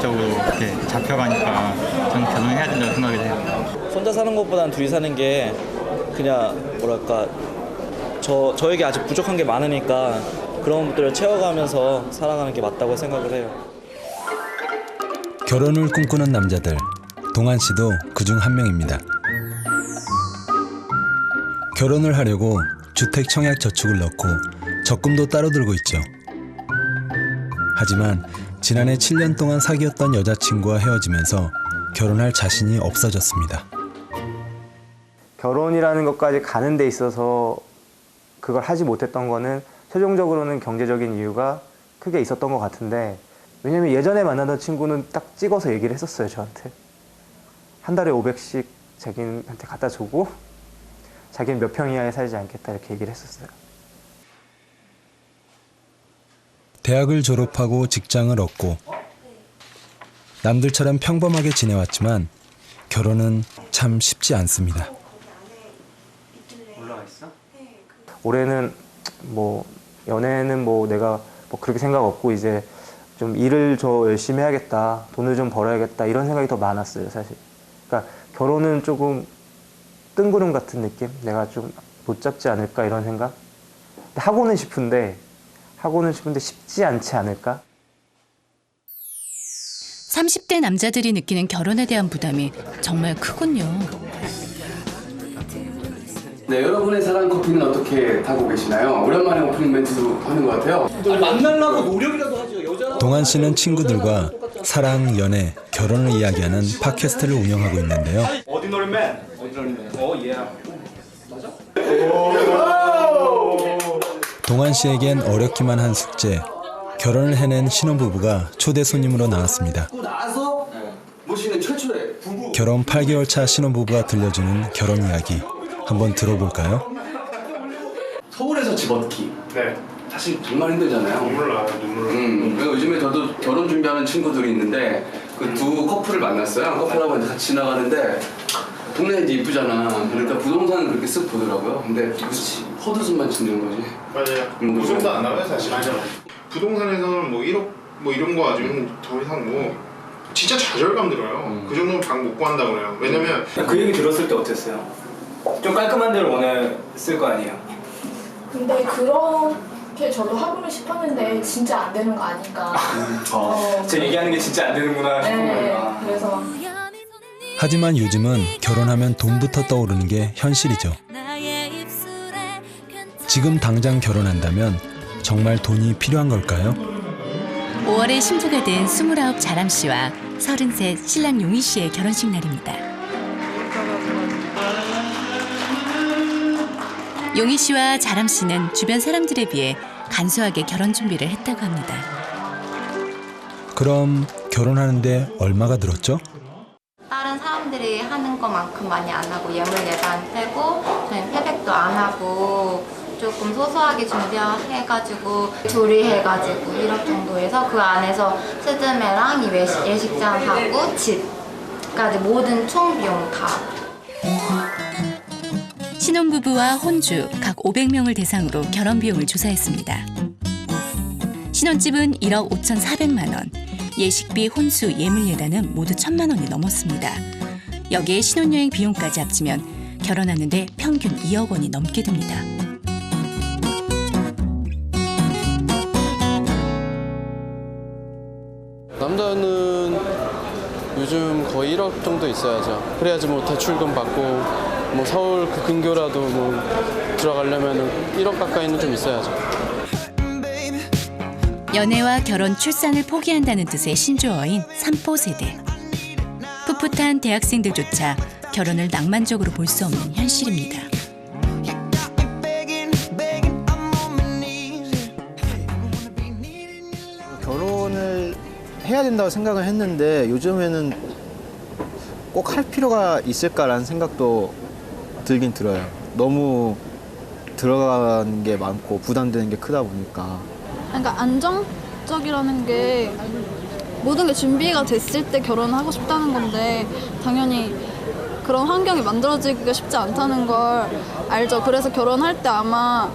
자극적으로 이렇게 잡혀가니까 저는 결혼해야 된다고 생각이 해요. 혼자 사는 것보다는 둘이 사는 게 그냥 뭐랄까 저에게 아직 부족한 게 많으니까 그런 것들을 채워가면서 살아가는 게 맞다고 생각을 해요. 결혼을 꿈꾸는 남자들, 동한 씨도 그중 한 명입니다. 결혼을 하려고 주택 청약 저축을 넣고 적금도 따로 들고 있죠. 하지만 지난해 7년 동안 사귀었던 여자친구와 헤어지면서 결혼할 자신이 없어졌습니다. 결혼이라는 것까지 가는 데 있어서 그걸 하지 못했던 거는 최종적으로는 경제적인 이유가 크게 있었던 것 같은데, 왜냐면 예전에 만나던 친구는 딱 찍어서 얘기를 했었어요, 저한테. 한 달에 500씩 자기한테 갖다 주고 자기는 몇 평 이하에 살지 않겠다 이렇게 얘기를 했었어요. 대학을 졸업하고 직장을 얻고 남들처럼 평범하게 지내왔지만 결혼은 참 쉽지 않습니다. 올해는 뭐 연애는 뭐 내가 뭐 그렇게 생각 없고 이제 좀 일을 더 열심히 해야겠다, 돈을 좀 벌어야겠다 이런 생각이 더 많았어요, 사실. 그러니까 결혼은 조금 뜬구름 같은 느낌? 내가 좀 못 잡지 않을까 이런 생각? 근데 하고는 싶은데 쉽지 않지 않을까? 30대 남자들이 느끼는 결혼에 대한 부담이 정말 크군요. 네, 여러분의 사랑 커피는 어떻게 타고 계시나요? 오랜만에 오프닝 멘트도 하는 것 같아요. 만나려고 노력이라도 하죠. 여자랑. 동한 씨는 친구들과 사랑, 연애, 결혼을 이야기하는 팟캐스트를 운영하고 있는데요. 어디너리맨? 예. 맞아? 동한 씨에겐 어렵기만 한 숙제, 결혼을 해낸 신혼부부가 초대 손님으로 나왔습니다. 나서 모시는 최초의 부부. 결혼 8개월 차 신혼부부가 들려주는 결혼 이야기 한번 들어볼까요? 서울에서 집 얻기. 네. 사실 정말 힘들잖아요. 눈물 나요, 눈물. 요즘에 저도 결혼 준비하는 친구들이 있는데 그 두 커플을 만났어요. 커플하고 이제 같이 지나가는데 동네 이제 이쁘잖아. 그러니까 부동산을 그렇게 쓱 보더라고요. 근데 헛웃음만 짓는 거지. 맞아요. 웃음도 안 나와요, 사실. 맞아. 부동산에서는 뭐 1억 뭐 이런 거 아니면 더 이상 뭐 진짜 좌절감 들어요. 그 정도면 방 못 구한다 그래요. 왜냐면 그 얘기 들었을 때 어땠어요? 좀 깔끔한 데를 원했을 거 아니에요? 근데 그렇게 저도 하고는 싶었는데 진짜 안 되는 거 아니까. 제 얘기하는 게 진짜 안 되는구나 싶은 네, 거예요. 그래서 하지만 요즘은 결혼하면 돈부터 떠오르는 게 현실이죠. 지금 당장 결혼한다면 정말 돈이 필요한 걸까요? 5월에 신부가 된 29 자람 씨와 33 신랑 용희 씨의 결혼식 날입니다. 용희 씨와 자람 씨는 주변 사람들에 비해 간소하게 결혼 준비를 했다고 합니다. 그럼 결혼하는데 얼마가 들었죠? 다른 사람들이 하는 것만큼 많이 안 하고 예물 예산 빼고 저희는 패백도 안 하고 조금 소소하게 준비해가지고 둘이 해가지고 1억 정도 해서 그 안에서 스드메랑 이 예식장하고 집까지 모든 총 비용 다. 신혼부부와 혼주 각 500명을 대상으로 결혼 비용을 조사했습니다. 신혼집은 1억 5,400만 원, 예식비, 혼수, 예물예단은 모두 1,000만 원이 넘었습니다. 여기에 신혼여행 비용까지 합치면 결혼하는데 평균 2억 원이 넘게 듭니다. 남자는 요즘 거의 1억 정도 있어야죠. 그래야지 뭐 대출금 받고 뭐 서울 그 근교라도 뭐 들어가려면 1억 가까이는 좀 있어야죠. 연애와 결혼, 출산을 포기한다는 뜻의 신조어인 삼포 세대. 풋풋한 대학생들조차 결혼을 낭만적으로 볼 수 없는 현실입니다. 결혼을 해야 된다고 생각을 했는데 요즘에는 꼭 할 필요가 있을까라는 생각도 들긴 들어요. 너무 들어가는 게 많고 부담되는 게 크다 보니까. 그러니까 안정적이라는 게 모든 게 준비가 됐을 때 결혼하고 싶다는 건데 당연히 그런 환경이 만들어지기가 쉽지 않다는 걸 알죠. 그래서 결혼할 때 아마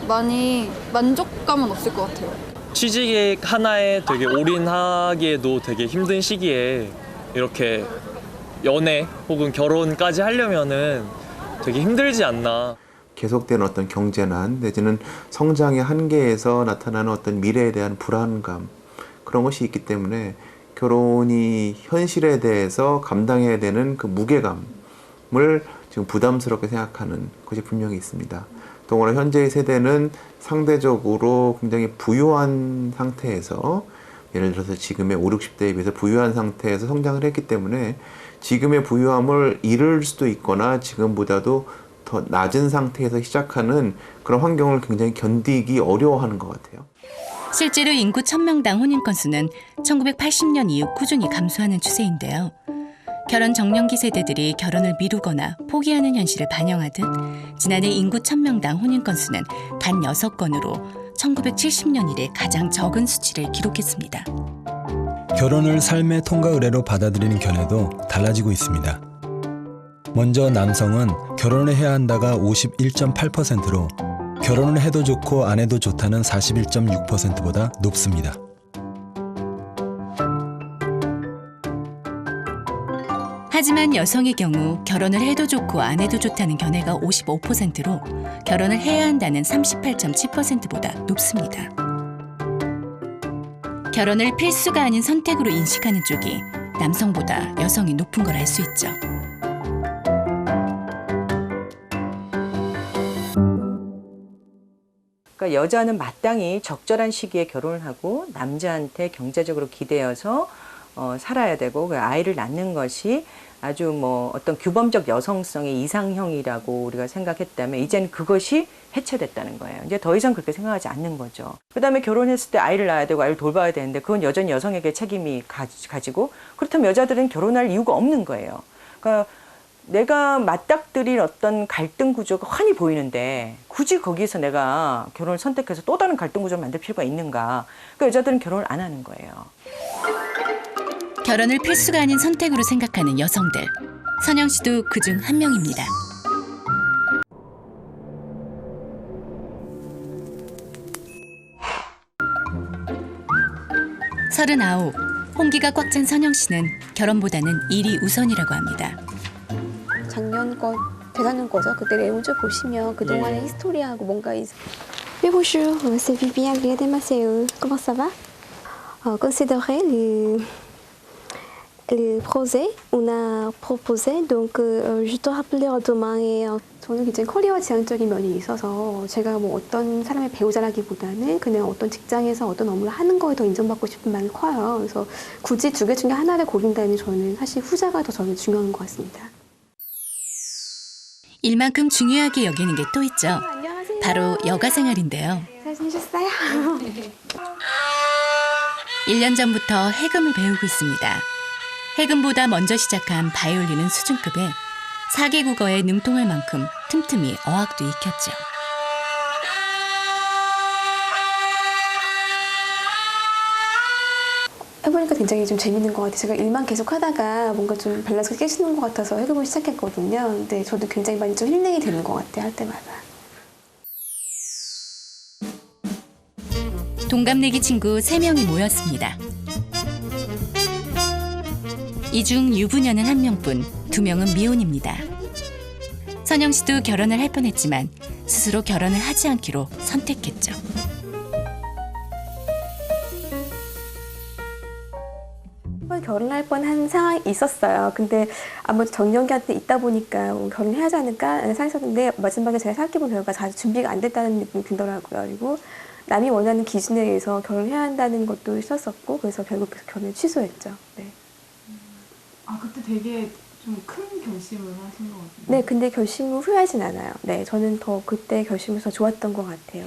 많이 만족감은 없을 것 같아요. 취직 하나에 되게 올인하기에도 되게 힘든 시기에 이렇게 연애 혹은 결혼까지 하려면은 되게 힘들지 않나. 계속되는 어떤 경제난 내지는 성장의 한계에서 나타나는 어떤 미래에 대한 불안감, 그런 것이 있기 때문에 결혼이 현실에 대해서 감당해야 되는 그 무게감을 지금 부담스럽게 생각하는 것이 분명히 있습니다. 더구나 현재의 세대는 상대적으로 굉장히 부유한 상태에서, 예를 들어서 지금의 5, 60대에 비해서 부유한 상태에서 성장을 했기 때문에 지금의 부유함을 잃을 수도 있거나 지금보다도 더 낮은 상태에서 시작하는 그런 환경을 굉장히 견디기 어려워하는 것 같아요. 실제로 인구 1000명당 혼인 건수는 1980년 이후 꾸준히 감소하는 추세인데요. 결혼 정년기 세대들이 결혼을 미루거나 포기하는 현실을 반영하듯 지난해 인구 1000명당 혼인 건수는 단 6건으로 1970년 이래 가장 적은 수치를 기록했습니다. 결혼을 삶의 통과 의례로 받아들이는 견해도 달라지고 있습니다. 먼저 남성은 결혼을 해야 한다가 51.8%로 결혼을 해도 좋고 안 해도 좋다는 41.6%보다 높습니다. 하지만 여성의 경우 결혼을 해도 좋고 안 해도 좋다는 견해가 55%로 결혼을 해야 한다는 38.7%보다 높습니다. 결혼을 필수가 아닌 선택으로 인식하는 쪽이 남성보다 여성이 높은 걸 알 수 있죠. 그러니까 여자는 마땅히 적절한 시기에 결혼을 하고 남자한테 경제적으로 기대어서 살아야 되고 아이를 낳는 것이 아주 뭐 어떤 규범적 여성성의 이상형이라고 우리가 생각했다면 이제는 그것이 해체됐다는 거예요. 이제 더 이상 그렇게 생각하지 않는 거죠. 그다음에 결혼했을 때 아이를 낳아야 되고 아이를 돌봐야 되는데 그건 여전히 여성에게 책임이 가지고 그렇다면 여자들은 결혼할 이유가 없는 거예요. 그러니까 내가 맞닥뜨릴 어떤 갈등 구조가 환히 보이는데 굳이 거기서 내가 결혼을 선택해서 또 다른 갈등 구조를 만들 필요가 있는가. 그러니까 여자들은 결혼을 안 하는 거예요. 결혼을 필수가 아닌 선택으로 생각하는 여성들. 선영 씨도 그중 한 명입니다. 서른아홉, 홍기가 꽉 찬 선영 씨는 결혼보다는 일이 우선이라고 합니다. 작년 거 되가는 거죠. 그때 내용 좀 보시면 그동안의 히스토리하고 뭔가 Mais bonjour, c'est Viviane Briade-Maceo. Comment ça va? Considérez les projets on a proposé, donc je te rappellerai demain. 저는 굉장히 커리어 지향적인 면이 있어서 제가 뭐 어떤 사람의 배우자라기보다는 그냥 어떤 직장에서 어떤 업무를 하는 거에 더 인정받고 싶은 마음이 커요. 그래서 굳이 두 개 중에 하나를 고른다면 저는 사실 후자가 더 저는 중요한 것 같습니다. 일만큼 중요하게 여기는 게 또 있죠. 바로 여가 생활인데요. 잘 지내셨어요? 1년 전부터 해금을 배우고 있습니다. 해금보다 먼저 시작한 바이올린은 수준급에 4개 국어에 능통할 만큼 틈틈이 어학도 익혔죠. 해보니까 굉장히 좀 재밌는 것 같아요. 제가 일만 계속 하다가 뭔가 좀 밸런스가 깨지는 것 같아서 해금을 시작했거든요. 근데 저도 굉장히 많이 좀 힐링이 되는 것 같아요, 할 때마다. 동갑내기 친구 3명이 모였습니다. 이 중 유부녀는 1명뿐, 2명은 미혼입니다. 선영 씨도 결혼을 할 뻔했지만 스스로 결혼을 하지 않기로 선택했죠. 결혼할 뻔한 상황이 있었어요. 근데 아무래도 정년기한테 있다 보니까 결혼해야지 않을까 생각했었는데 마지막에 제가 생각해본 결과 잘 준비가 안 됐다는 느낌이 들더라고요. 그리고 남이 원하는 기준에 의해서 결혼해야 한다는 것도 있었었고 그래서 결국 결혼을 취소했죠. 네. 아 그때 되게 좀 큰 결심을 하신 것 같아요. 네, 근데 결심을 후회하진 않아요. 네, 저는 더 그때 결심이 더 좋았던 것 같아요.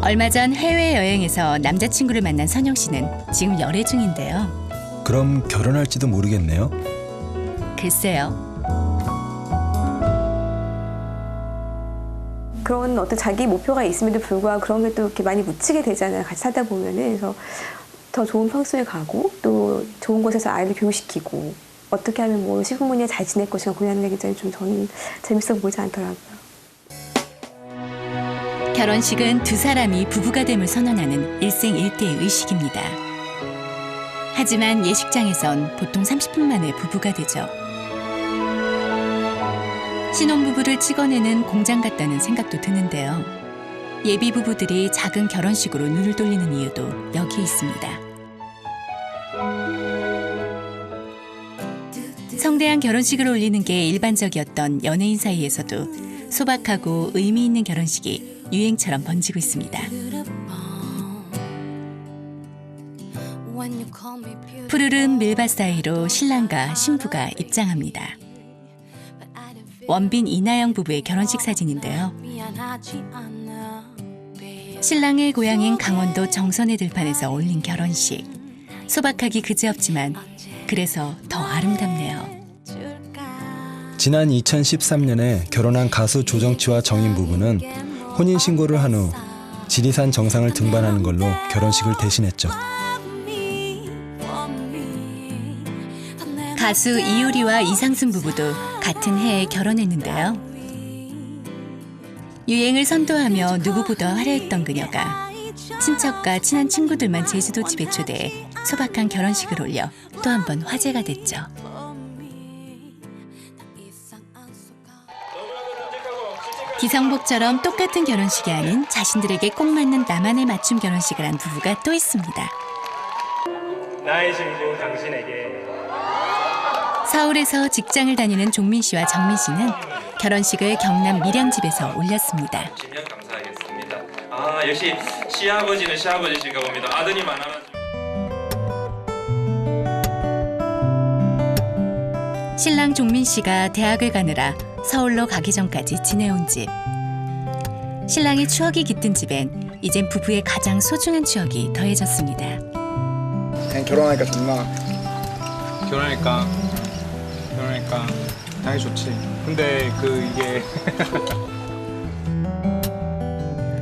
얼마 전 해외여행에서 남자친구를 만난 선영 씨는 지금 열애 중인데요. 그럼 결혼할지도 모르겠네요. 글쎄요. 그런 어떤 자기 목표가 있음에도 불구하고 그런 게 또 이렇게 많이 묻히게 되잖아요. 같이 살다 보면은. 그래서 더 좋은 평수에 가고 또 좋은 곳에서 아이를 교육시키고 어떻게 하면 뭐 시부모님이 잘 지낼 것인가 고민하는 게 굉장히 좀 저는 재밌어 보이지 않더라고요. 결혼식은 두 사람이 부부가 됨을 선언하는 일생일대의 의식입니다. 하지만 예식장에선 보통 30분 만에 부부가 되죠. 신혼부부를 찍어내는 공장 같다는 생각도 드는데요. 예비 부부들이 작은 결혼식으로 눈을 돌리는 이유도 여기에 있습니다. 성대한 결혼식을 올리는 게 일반적이었던 연예인 사이에서도 소박하고 의미 있는 결혼식이 유행처럼 번지고 있습니다. 푸르른 밀밭 사이로 신랑과 신부가 입장합니다. 원빈 이나영 부부의 결혼식 사진인데요. 신랑의 고향인 강원도 정선의 들판에서 올린 결혼식. 소박하기 그지없지만 그래서 더 아름답네요. 지난 2013년에 결혼한 가수 조정치와 정인 부부는 혼인신고를 한 후 지리산 정상을 등반하는 걸로 결혼식을 대신했죠. 가수 이효리와 이상순 부부도 같은 해에 결혼했는데요. 유행을 선도하며 누구보다 화려했던 그녀가 친척과 친한 친구들만 제주도 집에 초대해 소박한 결혼식을 올려 또 한 번 화제가 됐죠. 기성복처럼 똑같은 결혼식이 아닌 자신들에게 꼭 맞는 나만의 맞춤 결혼식을 한 부부가 또 있습니다. 나의 신부 당신에게. 서울에서 직장을 다니는 종민 씨와 정민 씨는 결혼식을 경남 밀양집에서 올렸습니다. 주시면 감사하겠습니다. 아, 역시 시아버지는 시아버지신가 봅니다. 아드님 많아가지고. 신랑 종민 씨가 대학을 가느라 서울로 가기 전까지 지내온 집. 신랑의 추억이 깃든 집엔 이젠 부부의 가장 소중한 추억이 더해졌습니다. 그냥 결혼하니까 좋나? 결혼하니까 당연히 좋지. 근데 이게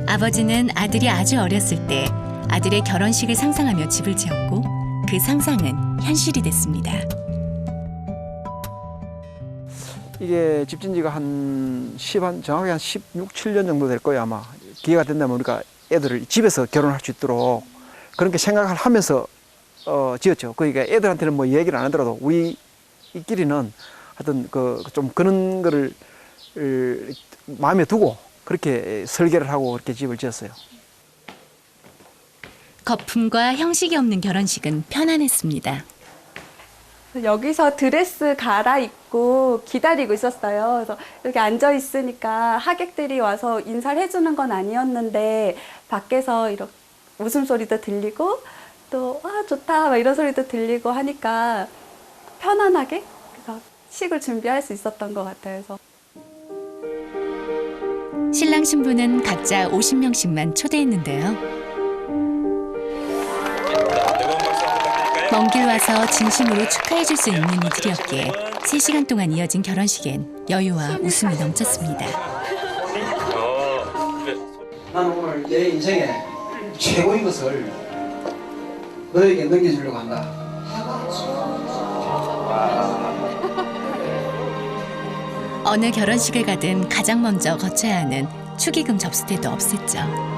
아버지는 아들이 아주 어렸을 때 아들의 결혼식을 상상하며 집을 지었고 그 상상은 현실이 됐습니다. 이게 집 진지가 정확히 한 16, 7년 정도 될 거예요, 아마. 기회가 된다면 우리가 애들을 집에서 결혼할 수 있도록 그렇게 생각을 하면서 지었죠. 그러니까 애들한테는 뭐 얘기를 안 하더라도 우리끼리는 하여튼 좀 그런 거를 마음에 두고 그렇게 설계를 하고 그렇게 집을 지었어요. 거품과 형식이 없는 결혼식은 편안했습니다. 여기서 드레스 갈아입고 기다리고 있었어요. 그래서 이렇게 앉아 있으니까 하객들이 와서 인사를 해주는 건 아니었는데 밖에서 이렇게 웃음소리도 들리고 또 아 좋다 막 이런 소리도 들리고 하니까 편안하게 그래서 식을 준비할 수 있었던 것 같아요. 그래서 신랑 신부는 각자 50명씩만 초대했는데요. 먼 길 와서 진심으로 축하해줄 수 있는 이들이었기에 3시간 동안 이어진 결혼식엔 여유와 웃음이 넘쳤습니다. 나는 오늘 내 인생에 최고인 것을 너에게 넘겨주려고 한다. 어느 결혼식을 가든 가장 먼저 거쳐야 하는 축의금 접수 때도 없앴죠.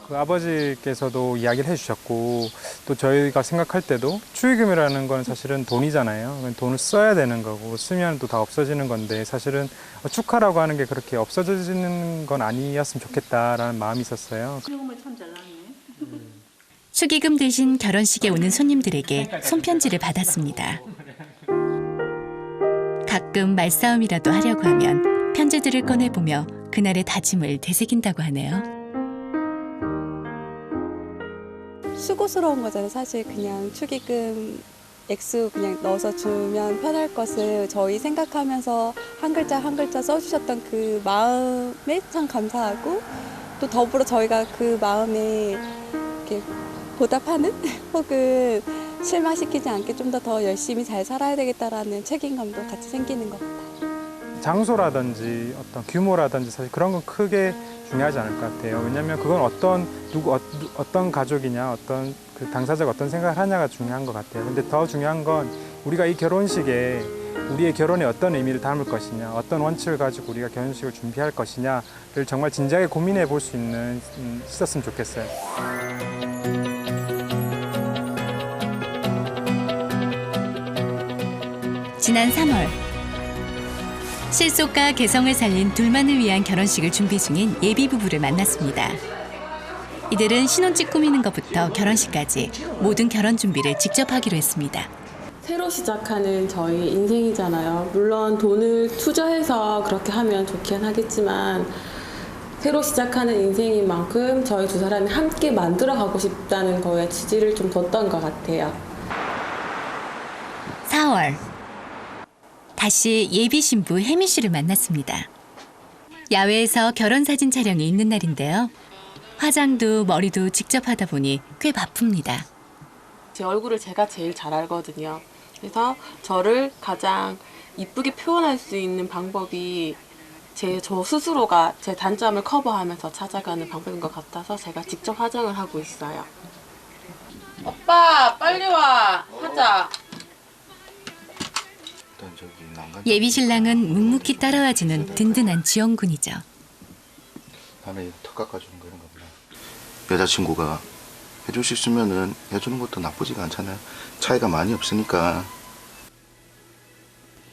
그 아버지께서도 이야기를 해주셨고 또 저희가 생각할 때도 축의금이라는 건 사실은 돈이잖아요. 돈을 써야 되는 거고 쓰면 또 다 없어지는 건데 사실은 축하라고 하는 게 그렇게 없어지는 건 아니었으면 좋겠다라는 마음이 있었어요. 축의금 대신 결혼식에 오는 손님들에게 손편지를 받았습니다. 가끔 말싸움이라도 하려고 하면 편지들을 꺼내보며 그날의 다짐을 되새긴다고 하네요. 수고스러운 거잖아요. 사실 그냥 축의금 액수 그냥 넣어서 주면 편할 것을 저희 생각하면서 한 글자 한 글자 써주셨던 그 마음에 참 감사하고 또 더불어 저희가 그 마음에 이렇게 보답하는 혹은 실망시키지 않게 좀 더 열심히 잘 살아야 되겠다라는 책임감도 같이 생기는 것 같아요. 장소라든지 어떤 규모라든지 사실 그런 건 크게 중요하지 않을 것 같아요. 왜냐하면 그건 어떤 가족이냐, 어떤 그 당사자가 어떤 생각을 하냐가 중요한 것 같아요. 근데 더 중요한 건 우리가 이 결혼식에 우리의 결혼에 어떤 의미를 담을 것이냐, 어떤 원칙을 가지고 우리가 결혼식을 준비할 것이냐를 정말 진지하게 고민해 볼 수 있었으면 좋겠어요. 지난 3월 실속과 개성을 살린 둘만을 위한 결혼식을 준비 중인 예비 부부를 만났습니다. 이들은 신혼집 꾸미는 것부터 결혼식까지 모든 결혼 준비를 직접 하기로 했습니다. 새로 시작하는 저희 인생이잖아요. 물론 돈을 투자해서 그렇게 하면 좋긴 하겠지만 새로 시작하는 인생인 만큼 저희 두 사람이 함께 만들어가고 싶다는 거에 지지를 좀 뒀던 것 같아요. 4월 다시 예비 신부 혜미 씨를 만났습니다. 야외에서 결혼 사진 촬영이 있는 날인데요. 화장도 머리도 직접 하다 보니 꽤 바쁩니다. 제 얼굴을 제가 제일 잘 알거든요. 그래서 저를 가장 이쁘게 표현할 수 있는 방법이 저 스스로가 제 단점을 커버하면서 찾아가는 방법인 것 같아서 제가 직접 화장을 하고 있어요. 오빠 빨리 와 하자. 예비 신랑은 묵묵히 따라와주는 든든한 지원군이죠. 나는 턱 깎아주는 거 이런 거 보면 여자친구가 해줄 수 있으면은 해주는 것도 나쁘지가 않잖아요. 차이가 많이 없으니까.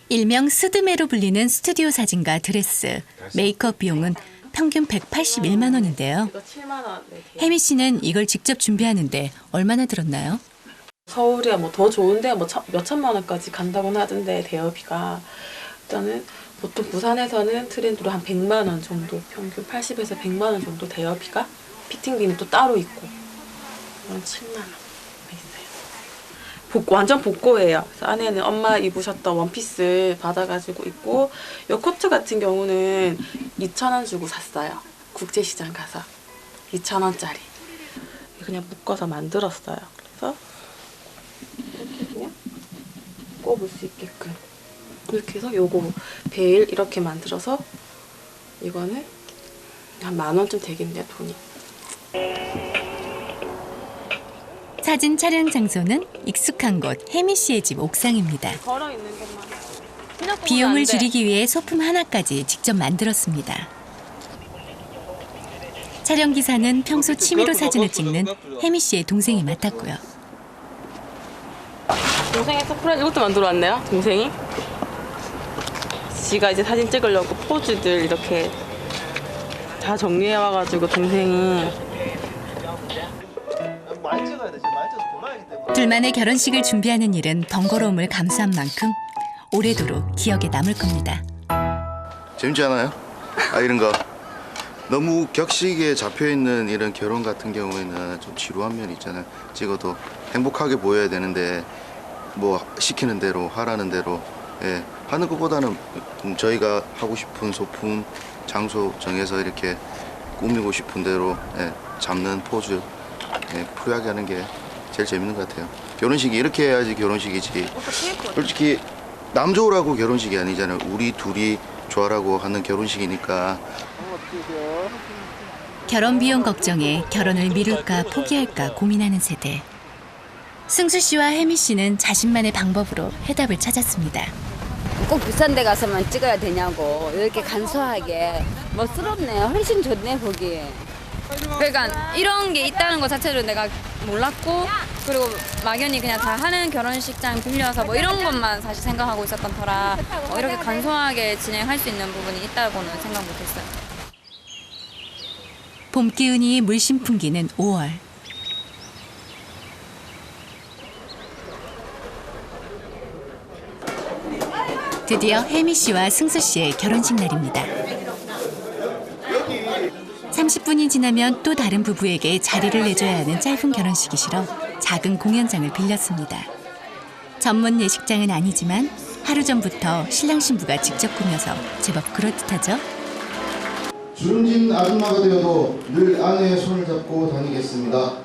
일명 스드메로 불리는 스튜디오 사진과 드레스, 메이크업 비용은 평균 181만 원인데요. 이거 7만 원. 네, 혜미 씨는 이걸 직접 준비하는데 얼마나 들었나요? 서울에 뭐 더 좋은데 뭐 몇천만 원까지 간다고는 하던데 대여비가 일단은 보통 부산에서는 트렌드로 한 100만 원 정도 평균 80에서 100만 원 정도 대여비가 피팅비는 또 따로 있고 7만 원 있어요. 완전 복고예요. 그래서 안에는 엄마 입으셨던 원피스 받아가지고 입고 이 코트 같은 경우는 2,000원 주고 샀어요. 국제시장 가서 2,000원짜리 그냥 묶어서 만들었어요. 그래서 이렇게 그냥 꼽을 수 있게끔 이렇게 해서 요거 베일 이렇게 만들어서 이거는 한 10,000원쯤 되겠네요 돈이. 사진 촬영 장소는 익숙한 곳 혜미 씨의 집 옥상입니다. 걸어 있는 것만. 비용을 줄이기 위해 소품 하나까지 직접 만들었습니다. 촬영 기사는 평소 취미로 사진을 찍는 혜미 씨의 동생이 맡았고요. 동생이 서프라이즈 이것도 만들어 왔네요. 동생이. 지가 이제 사진 찍으려고 포즈들 이렇게 다 정리해 와가지고 동생이. 둘만의 결혼식을 준비하는 일은 번거로움을 감수한 만큼 오래도록 기억에 남을 겁니다. 재밌지 않아요? 이런 거 너무 격식에 잡혀있는 이런 결혼 같은 경우에는 좀 지루한 면이 있잖아요. 찍어도 행복하게 보여야 되는데 뭐 시키는 대로 하라는 대로 하는 것보다는 저희가 하고 싶은 소품, 장소 정해서 이렇게 꾸미고 싶은 대로 잡는 포즈 프리하게 하는 게 제일 재밌는 것 같아요. 결혼식이 이렇게 해야지 결혼식이지. 솔직히 남 좋으라고 결혼식이 아니잖아요. 우리 둘이 좋아라고 하는 결혼식이니까. 결혼 비용 걱정에 결혼을 미룰까 포기할까 고민하는 세대. 승수 씨와 혜미 씨는 자신만의 방법으로 해답을 찾았습니다. 꼭 비싼 데 가서만 찍어야 되냐고 이렇게 간소하게 멋스럽네. 훨씬 좋네 보기에. 그러니까 이런 게 있다는 것 자체를 내가 몰랐고 그리고 막연히 그냥 다 하는 결혼식장 빌려서 뭐 이런 것만 사실 생각하고 있었던 터라 이렇게 간소하게 진행할 수 있는 부분이 있다고는 생각 못했어요. 봄 기운이 물씬 풍기는 5월. 드디어 혜미 씨와 승수 씨의 결혼식 날입니다. 30분이 지나면 또 다른 부부에게 자리를 내줘야 하는 짧은 결혼식이 싫어 작은 공연장을 빌렸습니다. 전문 예식장은 아니지만 하루 전부터 신랑 신부가 직접 꾸며서 제법 그럴듯하죠? 주름진 아줌마가 되어도 늘 아내의 손을 잡고 다니겠습니다.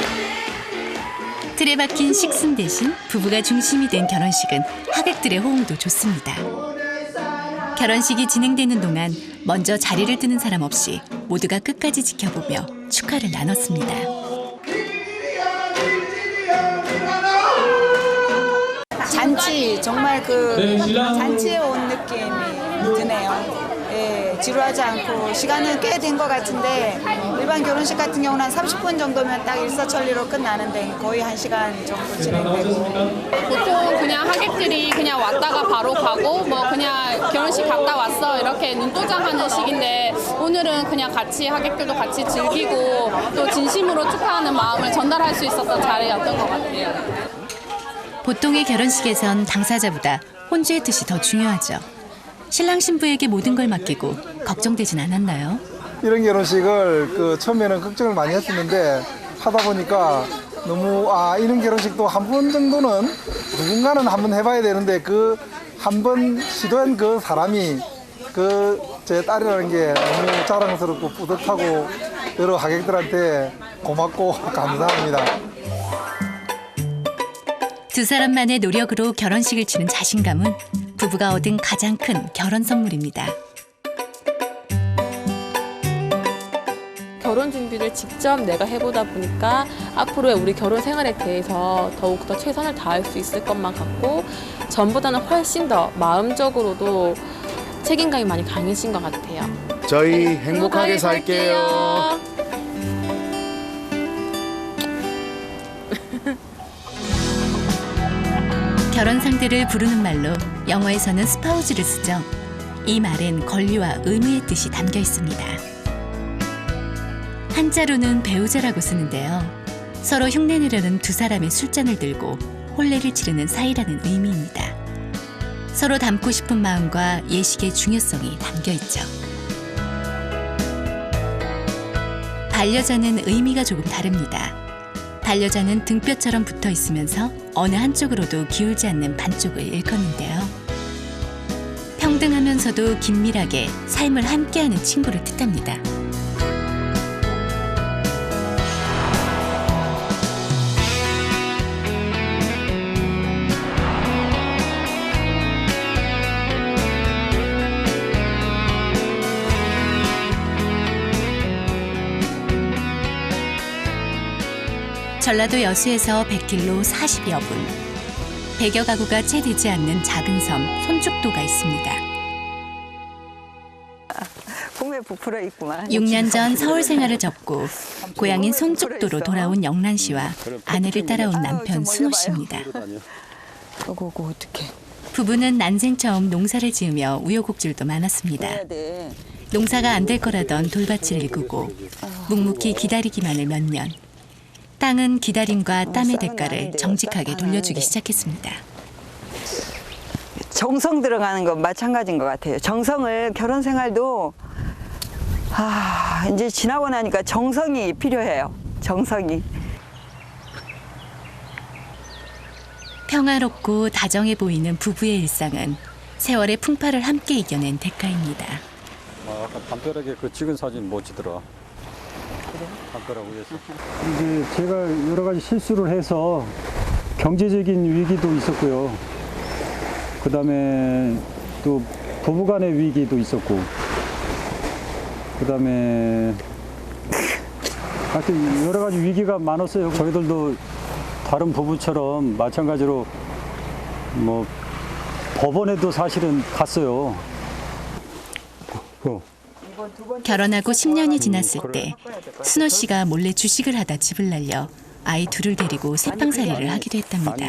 틀에 박힌 식순 대신 부부가 중심이 된 결혼식은 하객들의 호응도 좋습니다. 결혼식이 진행되는 동안 먼저 자리를 뜨는 사람 없이 모두가 끝까지 지켜보며 축하를 나눴습니다. 잔 잔치 정말 그 잔치에 온 느낌이 드네요. 예, 지루하지 않고 시간은 꽤 된 것 같은데 일반 결혼식 같은 경우는 한 30분 정도면 딱 일사천리로 끝나는데 거의 1시간 정도 진행되고 보통 그냥 하객들이 그냥 왔다가 바로 가고 뭐 그냥 결혼식 갔다 왔어 이렇게 눈도장하는 식인데 오늘은 그냥 같이 하객들도 같이 즐기고 또 진심으로 축하하는 마음을 전달할 수 있었던 자리였던 것 같아요. 보통의 결혼식에선 당사자보다 혼주의 뜻이 더 중요하죠. 신랑 신부에게 모든 걸 맡기고 걱정되진 않았나요? 이런 결혼식을 처음에는 걱정을 많이 했었는데 하다 보니까 너무 이런 결혼식도 한 번 정도는 누군가는 한번 해봐야 되는데 그 한 번 시도한 그 사람이 제 딸이라는 게 너무 자랑스럽고 뿌듯하고 여러 하객들한테 고맙고 감사합니다. 두 사람만의 노력으로 결혼식을 치른 자신감은 부부가 얻은 가장 큰 결혼 선물입니다. 결혼 준비를 직접 내가 해보다 보니까 앞으로의 우리 결혼 생활에 대해서 더욱더 최선을 다할 수 있을 것만 같고 전보다는 훨씬 더 마음적으로도 책임감이 많이 강해진 것 같아요. 저희 행복하게 살게요. 결혼 상대를 부르는 말로 영어에서는 스파우즈를 쓰죠. 이 말엔 권리와 의무의 뜻이 담겨 있습니다. 한자로는 배우자라고 쓰는데요. 서로 흉내내려는 두 사람의 술잔을 들고 혼례를 치르는 사이라는 의미입니다. 서로 닮고 싶은 마음과 예식의 중요성이 담겨 있죠. 반려자는 의미가 조금 다릅니다. 반려자는 등뼈처럼 붙어 있으면서 어느 한쪽으로도 기울지 않는 반쪽을 일컫는데요. 평등하면서도 긴밀하게 삶을 함께하는 친구를 뜻합니다. 전라도 여수에서 100km 40여 분. 100여 가구가 채 되지 않는 작은 섬 손죽도가 있습니다. 꿈에 부풀어 있구만. 6년 전 서울 생활을 접고 고향인 손죽도로 돌아온 영란 씨와 아내를 따라온 남편 순호 씨입니다. 어떡해. 부부는 난생 처음 농사를 지으며 우여곡절도 많았습니다. 농사가 안 될 거라던 돌밭을 일구고 묵묵히 기다리기만을 몇 년. 땅은 기다림과 땀의 대가를 정직하게 돌려주기 시작했습니다. 정성 들어가는 건 마찬가지인 것 같아요. 정성을 결혼 생활도 이제 지나고 나니까 정성이 필요해요. 정성이. 평화롭고 다정해 보이는 부부의 일상은 세월의 풍파를 함께 이겨낸 대가입니다. 아까 담벼락에 그 찍은 사진 멋지더라. 담벼락 위에서. 이제 제가 여러 가지 실수를 해서 경제적인 위기도 있었고요. 그다음에 또 부부간의 위기도 있었고, 그다음에 하여튼 여러 가지 위기가 많았어요. 저희들도 다른 부부처럼 마찬가지로 뭐 법원에도 사실은 갔어요. 결혼하고 10년이 지났을 때 순호 씨가 몰래 주식을 하다 집을 날려 아이 둘을 데리고 새빵살이를 하기도 했답니다.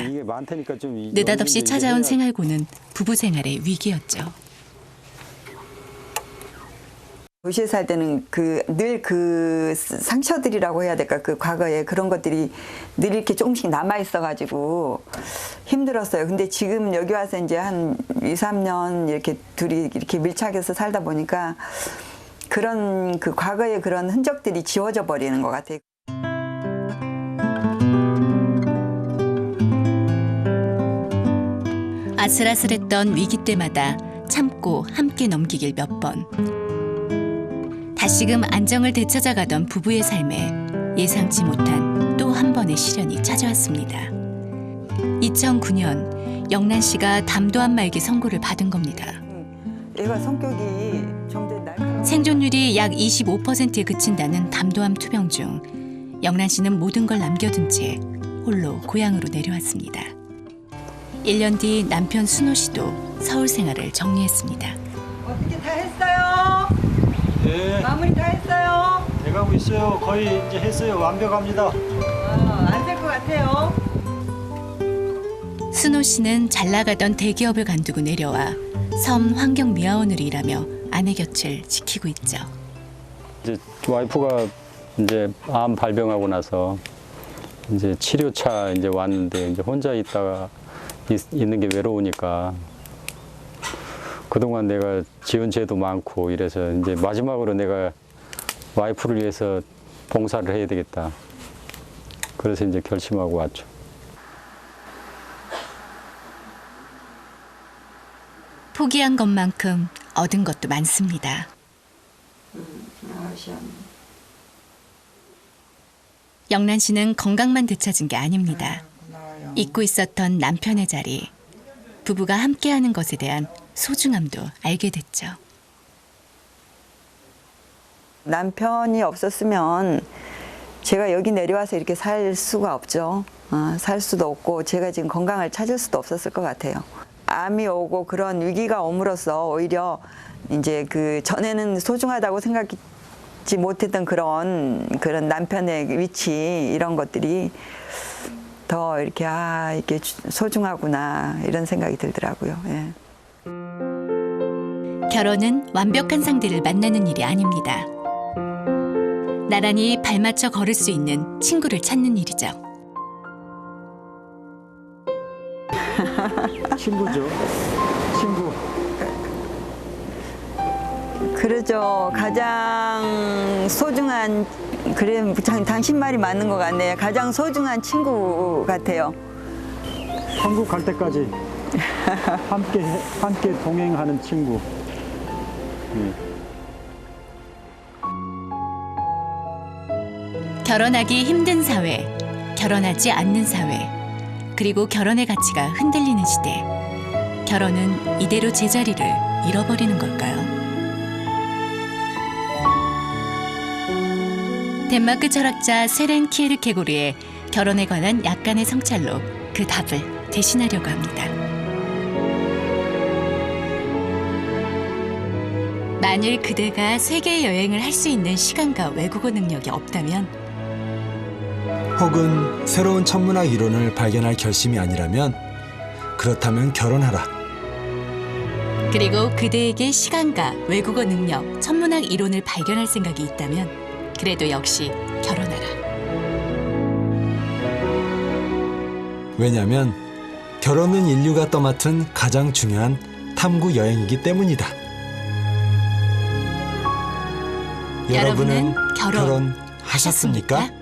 느닷없이 찾아온 생활고는 부부 생활의 위기였죠. 도시에 살 때는 늘 그 상처들이라고 해야 될까, 그 과거에 그런 것들이 늘 이렇게 조금씩 남아 있어가지고 힘들었어요. 근데 지금 여기 와서 이제 한 2, 3년 이렇게 둘이 이렇게 밀착해서 살다 보니까 그런 그 과거의 그런 흔적들이 지워져 버리는 것 같아요. 아슬아슬했던 위기 때마다 참고 함께 넘기길 몇 번. 다시금 안정을 되찾아가던 부부의 삶에 예상치 못한 또 한 번의 시련이 찾아왔습니다. 2009년 영란 씨가 담도암 말기 선고를 받은 겁니다. 얘가 성격이 점점 날카로워. 생존율이 약 25%에 그친다는 담도암 투병 중 영란 씨는 모든 걸 남겨둔 채 홀로 고향으로 내려왔습니다. 1년 뒤 남편 순호 씨도 서울 생활을 정리했습니다. 어떻게 다 했어요? 네. 마무리 다 했어요? 돼가고 있어요. 거의 이제 했어요. 완벽합니다. 안 될 것 같아요. 순호 씨는 잘 나가던 대기업을 관두고 내려와 섬 환경미화원으로 일하며 아내 곁을 지키고 있죠. 이제 와이프가 이제 암 발병하고 나서 이제 치료차 이제 왔는데 이제 혼자 있다가 있는 게 외로우니까 그동안 내가 지은 죄도 많고 이래서 이제 마지막으로 내가 와이프를 위해서 봉사를 해야 되겠다. 그래서 이제 결심하고 왔죠. 포기한 것만큼 얻은 것도 많습니다. 영란 씨는 건강만 되찾은 게 아닙니다. 잊고 있었던 남편의 자리, 부부가 함께하는 것에 대한 소중함도 알게 됐죠. 남편이 없었으면 제가 여기 내려와서 이렇게 살 수가 없죠. 살 수도 없고 제가 지금 건강을 찾을 수도 없었을 것 같아요. 암이 오고 그런 위기가 옴으로써 오히려 이제 그 전에는 소중하다고 생각지 못했던 그런 남편의 위치 이런 것들이 더 이렇게 이렇게 소중하구나 이런 생각이 들더라고요. 예. 결혼은 완벽한 상대를 만나는 일이 아닙니다. 나란히 발맞춰 걸을 수 있는 친구를 찾는 일이죠. 친구죠. 친구. 그러죠. 가장 소중한 그래 당신 말이 맞는 것 같네요. 가장 소중한 친구 같아요. 한국 갈 때까지 함께 동행하는 친구. 결혼하기 힘든 사회, 결혼하지 않는 사회, 그리고 결혼의 가치가 흔들리는 시대. 결혼은 이대로 제자리를 잃어버리는 걸까요? 덴마크 철학자 세렌 키에르케고르의 결혼에 관한 약간의 성찰로 그 답을 대신하려고 합니다. 만일 그대가 세계 여행을 할 수 있는 시간과 외국어 능력이 없다면, 혹은 새로운 천문학 이론을 발견할 결심이 아니라면, 그렇다면 결혼하라. 그리고 그대에게 시간과 외국어 능력, 천문학 이론을 발견할 생각이 있다면 그래도 역시 결혼하라. 왜냐하면 결혼은 인류가 떠맡은 가장 중요한 탐구 여행이기 때문이다. 여러분은 결혼하셨습니까? 결혼하셨습니까?